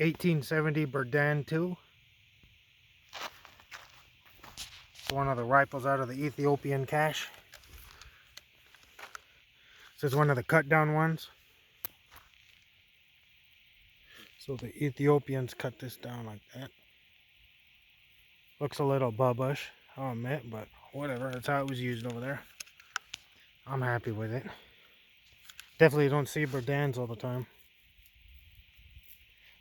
1870 Berdan 2. It's one of the rifles out of the Ethiopian cache. This is one of the cut down ones. So the Ethiopians cut this down like that. Looks a little bubbish, I'll admit, but whatever. That's how it was used over there. I'm happy with it. Definitely don't see Berdans all the time.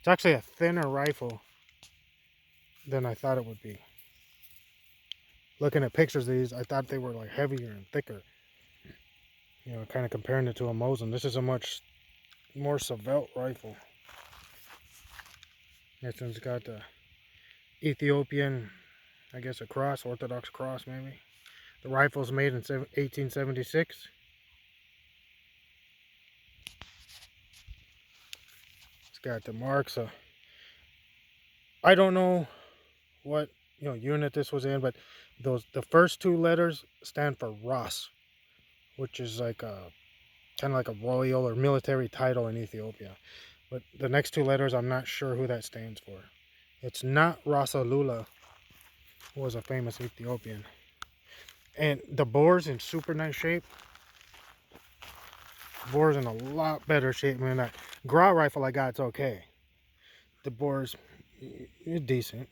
It's actually a thinner rifle than I thought it would be. Looking at pictures of these, I thought they were like heavier and thicker. You know, kind of comparing it to a Mosin. This is a much more Savelt rifle. This one's got the Ethiopian, I guess a cross, Orthodox cross maybe. The rifle's made in 1876. It's got the marks. I don't know what unit this was in, but the first two letters stand for Ross, which is like a kind of like a royal or military title in Ethiopia. But the next two letters, I'm not sure who that stands for. It's not Rasalula, who was a famous Ethiopian. And the bore's in super nice shape. The bore's in a lot better shape than that Gra rifle I got. It's okay. The bore's decent.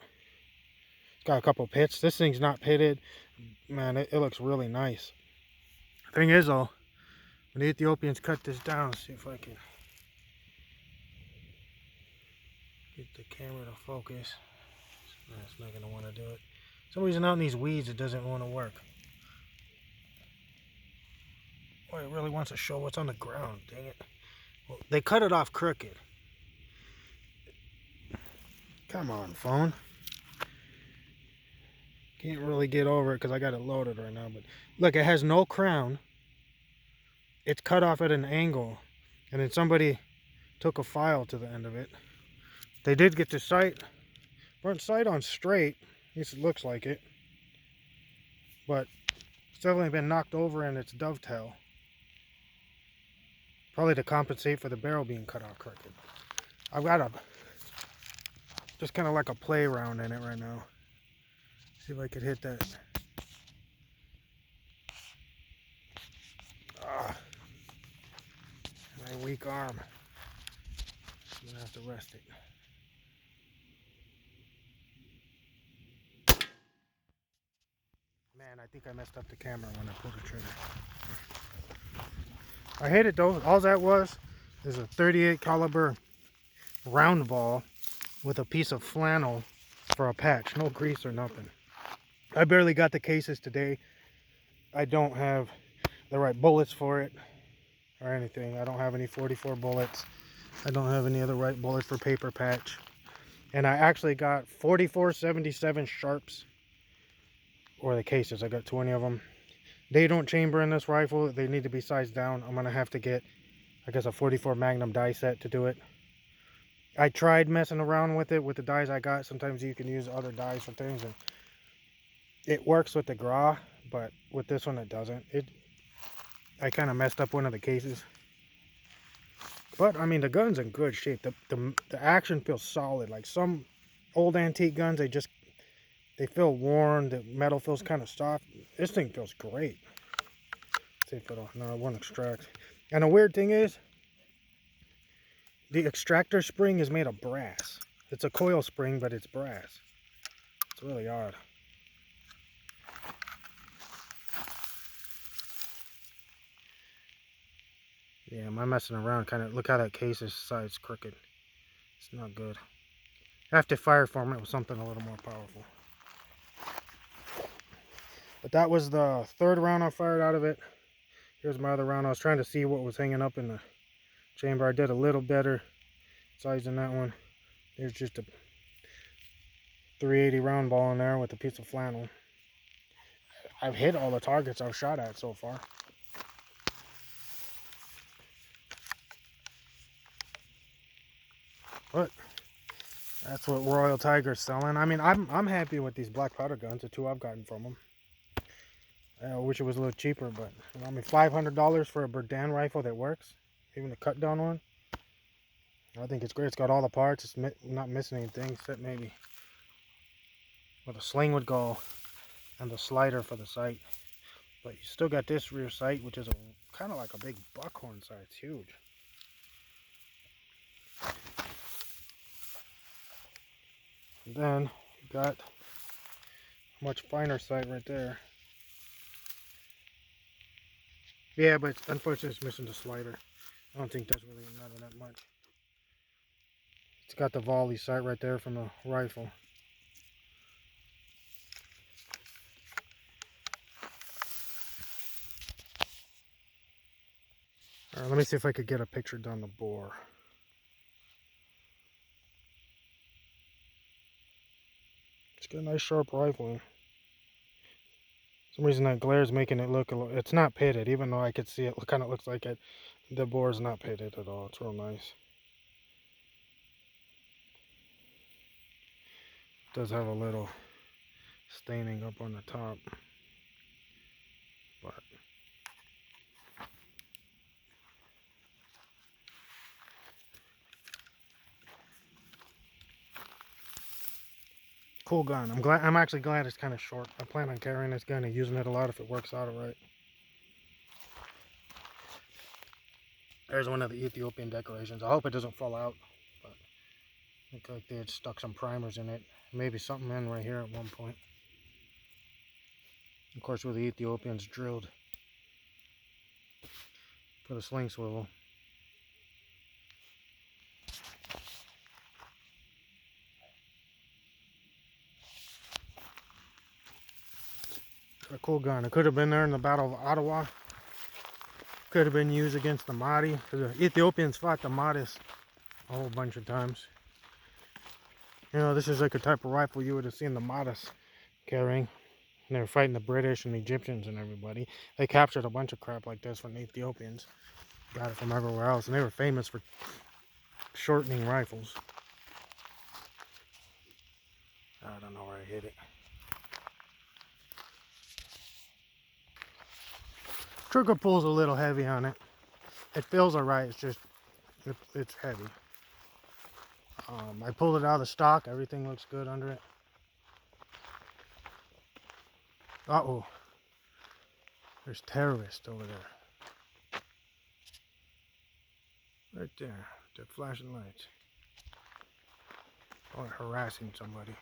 It's got a couple pits. This thing's not pitted. Man, it looks really nice. The thing is though, when the Ethiopians cut this down, let's see if I can get the camera to focus. It's not going to want to do it. For some reason out in these weeds it doesn't want to work. Boy, it really wants to show what's on the ground, dang it. Well, they cut it off crooked. Come on, phone. Can't really get over it because I got it loaded right now. But look, it has no crown. It's cut off at an angle. And then somebody took a file to the end of it. They did get the front sight on straight. At least it looks like it. But it's definitely been knocked over in its dovetail. Probably to compensate for the barrel being cut off crooked. I've got just kind of like a play round in it right now. See if I could hit that. My weak arm. I'm gonna have to rest it. Man, I think I messed up the camera when I pulled the trigger. I hate it though. All that was is a 38 caliber round ball with a piece of flannel for a patch. No grease or nothing. I barely got the cases today. I don't have the right bullets for it or anything. I don't have any 44 bullets. I don't have any of the right bullets for paper patch. And I actually got 44-77 sharps, or the cases. I got 20 of them. They don't chamber in this rifle. They need to be sized down. I'm gonna have to get, I guess, a 44 Magnum die set to do it. I tried messing around with it with the dies I got. Sometimes you can use other dies for things, and it works with the Gra, but with this one it doesn't. I kind of messed up one of the cases. But I mean, the gun's in good shape. The action feels solid. Like some old antique guns, they feel worn. The metal feels kind of soft. This thing feels great. Let's see if no, it won't extract. And the weird thing is, the extractor spring is made of brass. It's a coil spring, but it's brass. It's really odd. Yeah, am I messing around? Kind of look how that case is side's crooked. It's not good. I have to fire form it with something a little more powerful. But that was the third round I fired out of it. Here's my other round. I was trying to see what was hanging up in the chamber. I did a little better size than that one. There's just a 380 round ball in there with a piece of flannel. I've hit all the targets I've shot at so far. But that's what Royal Tiger's selling. I mean, I'm happy with these black powder guns, the two I've gotten from them. I wish it was a little cheaper, but I mean, $500 for a Berdan rifle that works, even the cut down one. I think it's great. It's got all the parts. It's not missing anything except maybe where the sling would go and the slider for the sight. But you still got this rear sight, which is kind of like a big buckhorn sight. It's huge. And then you got a much finer sight right there. Yeah, but unfortunately it's missing the slider. I don't think that's really matter that much. It's got the volley sight right there from the rifle. All right, let me see if I could get a picture down the bore. It's got a nice sharp rifle. For some reason that glare is making it look a little, it's not pitted, even though I could see it kind of looks like it. The bore is not pitted at all. It's real nice. It does have a little staining up on the top, but cool gun. I'm actually glad it's kind of short. I plan on carrying this gun and using it a lot if it works out alright. There's one of the Ethiopian decorations. I hope it doesn't fall out, but looks like they had stuck some primers in it. Maybe something in right here at one point. Of course, where the Ethiopians drilled for the sling swivel. A cool gun. It could have been there in the Battle of Ottawa. Could have been used against the Mahdi. The Ethiopians fought the Mahdis a whole bunch of times. You know, this is like a type of rifle you would have seen the Mahdis carrying. And they were fighting the British and the Egyptians and everybody. They captured a bunch of crap like this from the Ethiopians. Got it from everywhere else. And they were famous for shortening rifles. I don't know where I hit it. Trigger pull's a little heavy on it. It feels alright, it's just, it's heavy. I pulled it out of stock, everything looks good under it. Uh-oh. There's terrorists over there. Right there, they're flashing lights. Or harassing somebody.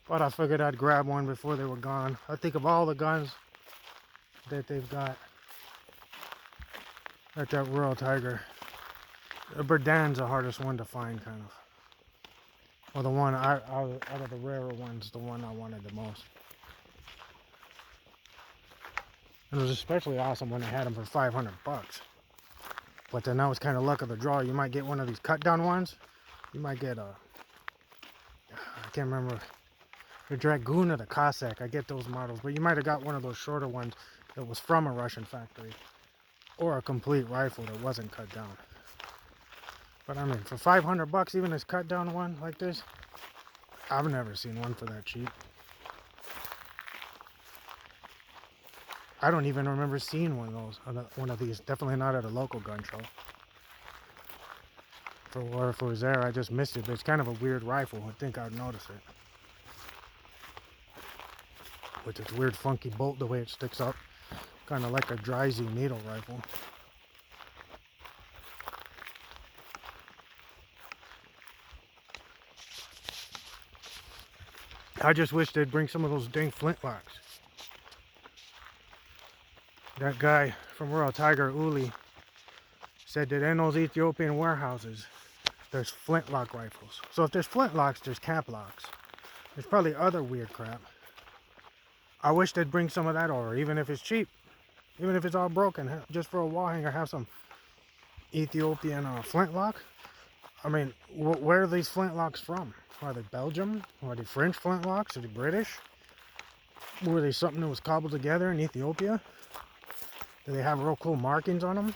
But I figured I'd grab one before they were gone. I think of all the guns that they've got at that Royal Tiger, the Berdan's the hardest one to find, kind of. Well, the one out of the rarer ones, the one I wanted the most. It was especially awesome when they had them for 500 bucks. But then that was kind of luck of the draw. You might get one of these cut down ones. You might get a, I can't remember, the Dragoon or the Cossack. I get those models, but you might have got one of those shorter ones that was from a Russian factory, or a complete rifle that wasn't cut down. But I mean, for 500 bucks, even this cut down one like this, I've never seen one for that cheap. I don't even remember seeing one of these. Definitely not at a local gun show. Or if it was there, I just missed it. But it's kind of a weird rifle. I think I'd notice it. With its weird funky bolt, the way it sticks up. Kind of like a dry Z needle rifle. I just wish they'd bring some of those dang flintlocks. That guy from Royal Tiger, Uli, said that in those Ethiopian warehouses, there's flintlock rifles. So if there's flintlocks, there's cap locks. There's probably other weird crap. I wish they'd bring some of that over, even if it's cheap. Even if it's all broken, just for a wall hanger, have some Ethiopian flintlock. I mean, where are these flintlocks from? Are they Belgium? Are they French flintlocks? Are they British? Were they something that was cobbled together in Ethiopia? Do they have real cool markings on them?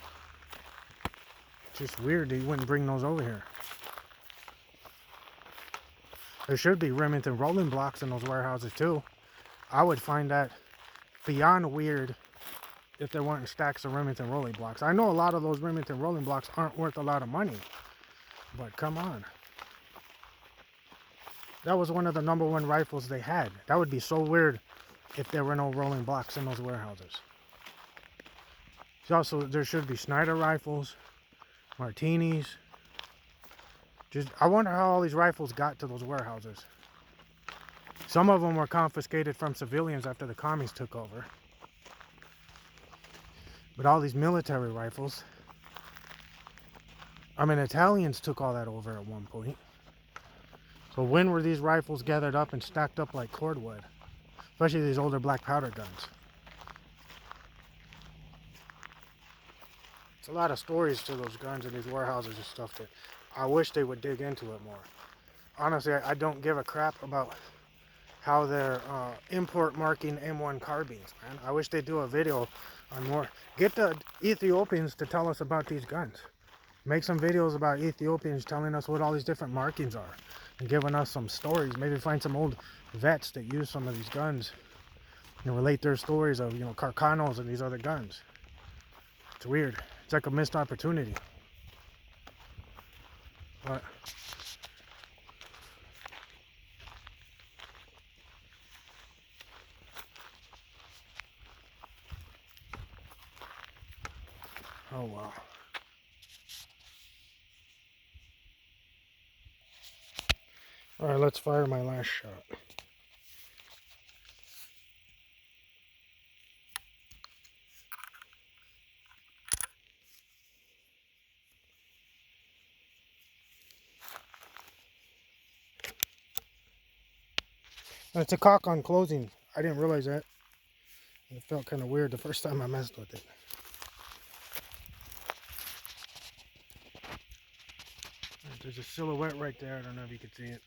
Just weird that you wouldn't bring those over here. There should be Remington rolling blocks in those warehouses too. I would find that beyond weird if there weren't stacks of Remington rolling blocks. I know a lot of those Remington rolling blocks aren't worth a lot of money, but come on. That was one of the #1 rifles they had. That would be so weird if there were no rolling blocks in those warehouses. Also, there should be Sniper rifles, Martinis. I wonder how all these rifles got to those warehouses. Some of them were confiscated from civilians after the commies took over. But all these military rifles, I mean, Italians took all that over at one point. So when were these rifles gathered up and stacked up like cordwood? Especially these older black powder guns. It's a lot of stories to those guns in these warehouses and stuff that I wish they would dig into it more. Honestly, I don't give a crap about how they're import marking M1 carbines, man. I wish they'd do a video on more. Get the Ethiopians to tell us about these guns. Make some videos about Ethiopians telling us what all these different markings are and giving us some stories. Maybe find some old vets that use some of these guns and relate their stories of, you know, Carcanos and these other guns. It's weird. It's like a missed opportunity. But oh well. Alright, let's fire my last shot. It's a cock on closing. I didn't realize that. It felt kind of weird the first time I messed with it. There's a silhouette right there. I don't know if you can see it.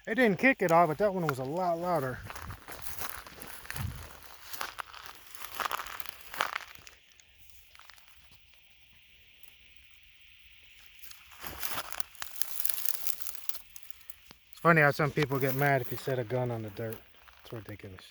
It didn't kick it off, but that one was a lot louder. It's funny how some people get mad if you set a gun on the dirt. It's ridiculous.